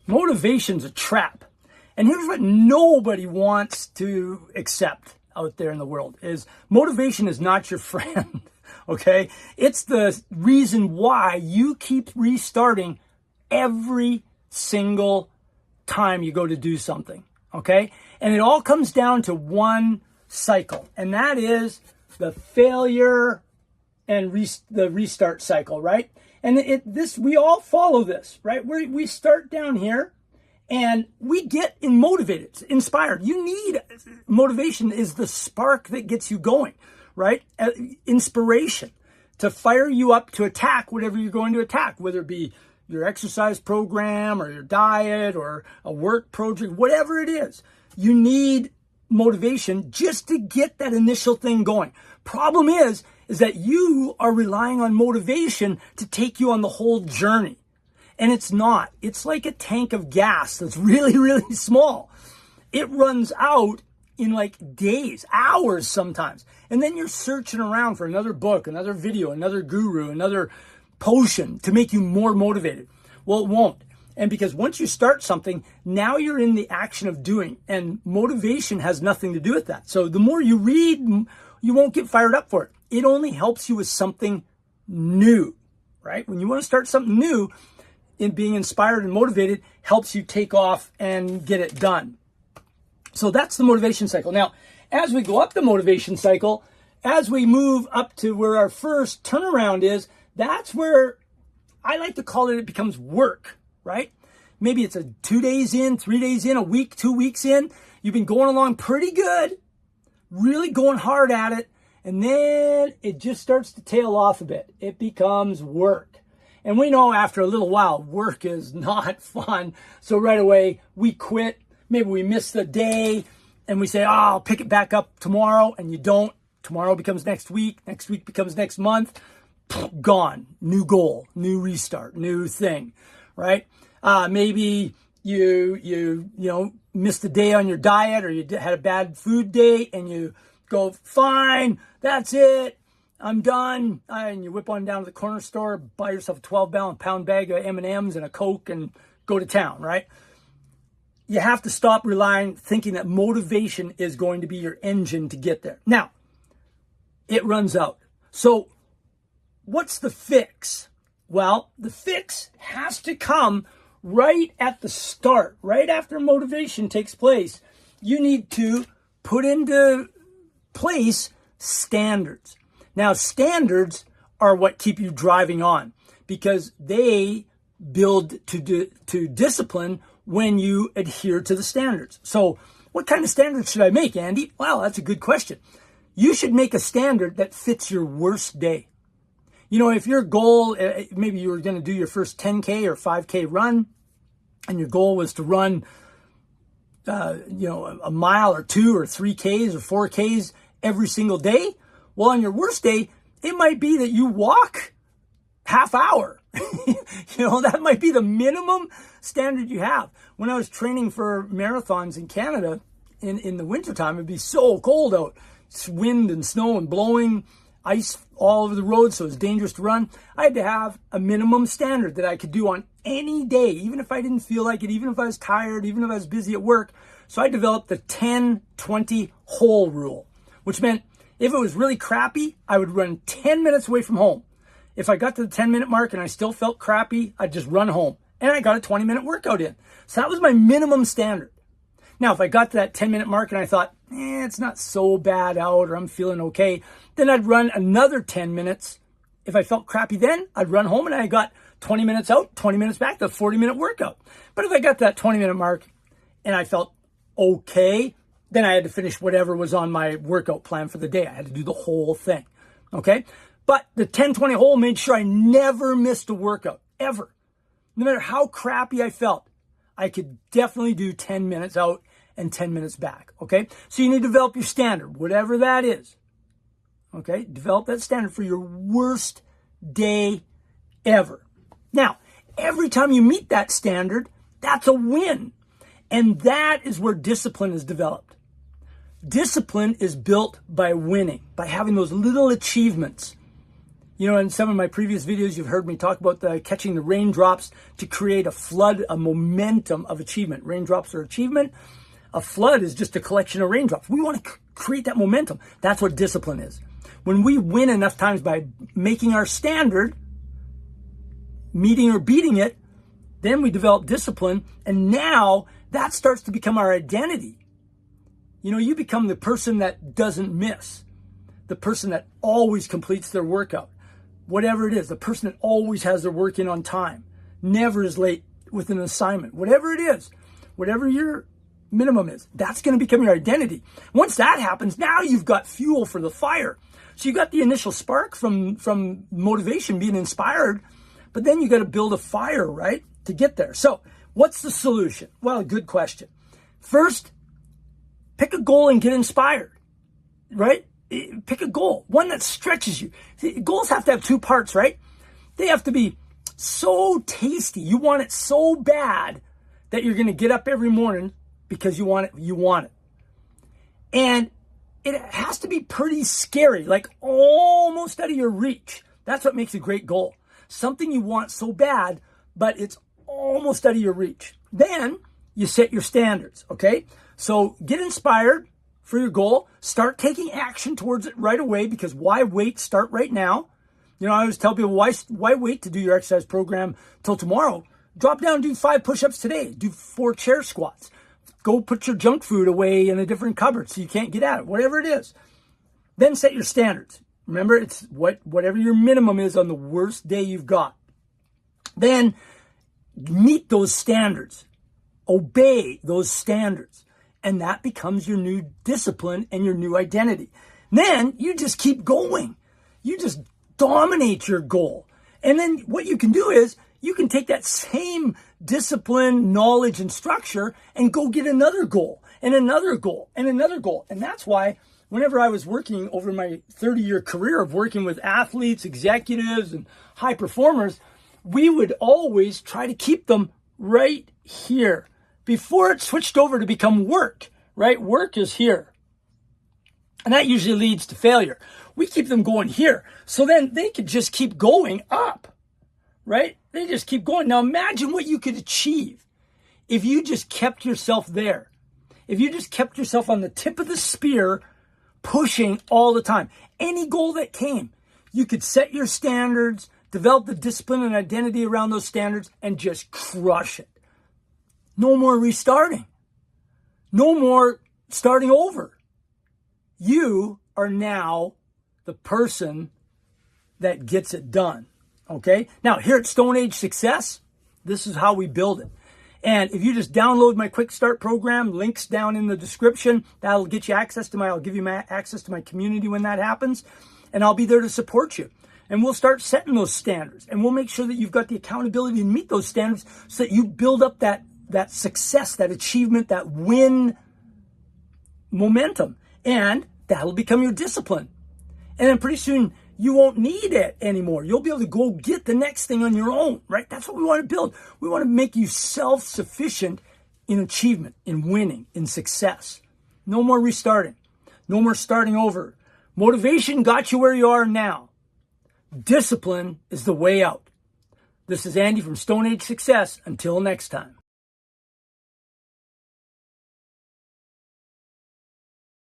Motivation's a trap. And here's what nobody wants to accept out there in the world is motivation is not your friend. Okay? It's the reason why you keep restarting every single time you go to do something. Okay? And it all comes down to one cycle, and that is the failure and the restart cycle, right? And we all follow this, right? We start down here and we get motivated, inspired. You need motivation is the spark that gets you going, right? Inspiration to fire you up to attack whatever you're going to attack, whether it be your exercise program or your diet or a work project, whatever it is. You need motivation just to get that initial thing going. Problem is that you are relying on motivation to take you on the whole journey. And it's not. It's like a tank of gas that's really, really small. It runs out in like days, hours sometimes. And then you're searching around for another book, another video, another guru, another potion to make you more motivated. Well, it won't. And because once you start something, now you're in the action of doing. And motivation has nothing to do with that. So the more you read, you won't get fired up for it. It only helps you with something new, right? When you want to start something new, in being inspired and motivated helps you take off and get it done. So that's the motivation cycle. Now, as we go up the motivation cycle, as we move up to where our first turnaround is, that's where I like to call it becomes work, right? Maybe it's 2 days in, 3 days in, a week, 2 weeks in. You've been going along pretty good, really going hard at it, and then it just starts to tail off a bit. It becomes work. And we know after a little while, work is not fun. So right away, we quit. Maybe we miss the day and we say, oh, I'll pick it back up tomorrow. And you don't. Tomorrow becomes next week becomes next month. Gone. New goal, new restart, new thing, right? Maybe you missed a day on your diet, or you had a bad food day and you go, fine, that's it. I'm done. And you whip on down to the corner store, buy yourself a 12-pound bag of M&Ms and a Coke and go to town, right? You have to stop thinking that motivation is going to be your engine to get there. Now, it runs out. So what's the fix? Well, the fix has to come right at the start, right after motivation takes place. You need to put into place standards. Now, standards are what keep you driving on because they build to discipline when you adhere to the standards. So what kind of standards should I make, Andy? Well, that's a good question. You should make a standard that fits your worst day. You know, if your goal, maybe you were going to do your first 10K or 5K run, and your goal was to run, a mile or 2 or 3Ks or 4Ks every single day. Well, on your worst day, it might be that you walk half hour. That might be the minimum standard you have. When I was training for marathons in Canada in the wintertime, it'd be so cold out. It's wind and snow and blowing, ice all over the road, so it's dangerous to run. I had to have a minimum standard that I could do on any day, even if I didn't feel like it, even if I was tired, even if I was busy at work. So I developed the 10-20 whole rule, which meant if it was really crappy, I would run 10 minutes away from home. If I got to the 10-minute mark and I still felt crappy, I'd just run home. And I got a 20-minute workout in. So that was my minimum standard. Now, if I got to that 10-minute mark and I thought, it's not so bad out or I'm feeling okay, then I'd run another 10 minutes. If I felt crappy then, I'd run home and I got 20 minutes out, 20 minutes back, the 40-minute workout. But if I got that 20-minute mark and I felt okay, then I had to finish whatever was on my workout plan for the day. I had to do the whole thing, okay? But the 10-20 whole made sure I never missed a workout, ever. No matter how crappy I felt, I could definitely do 10 minutes out and 10 minutes back, okay? So you need to develop your standard, whatever that is, okay? Develop that standard for your worst day ever. Now, every time you meet that standard, that's a win. And that is where discipline is developed. Discipline is built by winning, by having those little achievements. You know, in some of my previous videos, you've heard me talk about catching the raindrops to create a flood, a momentum of achievement. Raindrops are achievement. A flood is just a collection of raindrops. We want to create that momentum. That's what discipline is. When we win enough times by making our standard, meeting or beating it, then we develop discipline. And now that starts to become our identity. You know, you become the person that doesn't miss, the person that always completes their workout. Whatever it is, the person that always has their work in on time, never is late with an assignment, whatever it is, whatever your minimum is, that's going to become your identity. Once that happens, now you've got fuel for the fire. So you got the initial spark from motivation, being inspired, but then you got to build a fire, right, to get there. So what's the solution? Well, good question. First, pick a goal and get inspired, right? Pick a goal, one that stretches you. See, goals have to have two parts, right? They have to be so tasty. You want it so bad that you're going to get up every morning because you want it. You want it. And it has to be pretty scary, like almost out of your reach. That's what makes a great goal. Something you want so bad, but it's almost out of your reach. Then you set your standards, okay? So get inspired for your goal. Start taking action towards it right away, because why wait? Start right now. You know, I always tell people, why wait to do your exercise program till tomorrow? Drop down, do 5 push-ups today. Do 4 chair squats. Go put your junk food away in a different cupboard so you can't get at it, whatever it is. Then set your standards. Remember, it's whatever your minimum is on the worst day you've got. Then meet those standards. Obey those standards. And that becomes your new discipline and your new identity. Then you just keep going. You just dominate your goal. And then what you can do is you can take that same discipline, knowledge, and structure and go get another goal and another goal and another goal. And that's why whenever I was working over my 30-year career of working with athletes, executives, and high performers, we would always try to keep them right here before it switched over to become work, right? Work is here. And that usually leads to failure. We keep them going here. So then they could just keep going up, right? They just keep going. Now imagine what you could achieve if you just kept yourself there. If you just kept yourself on the tip of the spear, pushing all the time. Any goal that came, you could set your standards, develop the discipline and identity around those standards, and just crush it. No more restarting. No more starting over. You are now the person that gets it done. Okay? Now, here at Stone Age Success, this is how we build it. And if you just download my Quick Start program, links down in the description, that'll get you access to I'll give you access to my community when that happens. And I'll be there to support you. And we'll start setting those standards. And we'll make sure that you've got the accountability to meet those standards so that you build up that success, that achievement, that win momentum. And that'll become your discipline. And then pretty soon you won't need it anymore. You'll be able to go get the next thing on your own, right? That's what we want to build. We want to make you self-sufficient in achievement, in winning, in success. No more restarting. No more starting over. Motivation got you where you are now. Discipline is the way out. This is Andy from Stone Age Success. Until next time.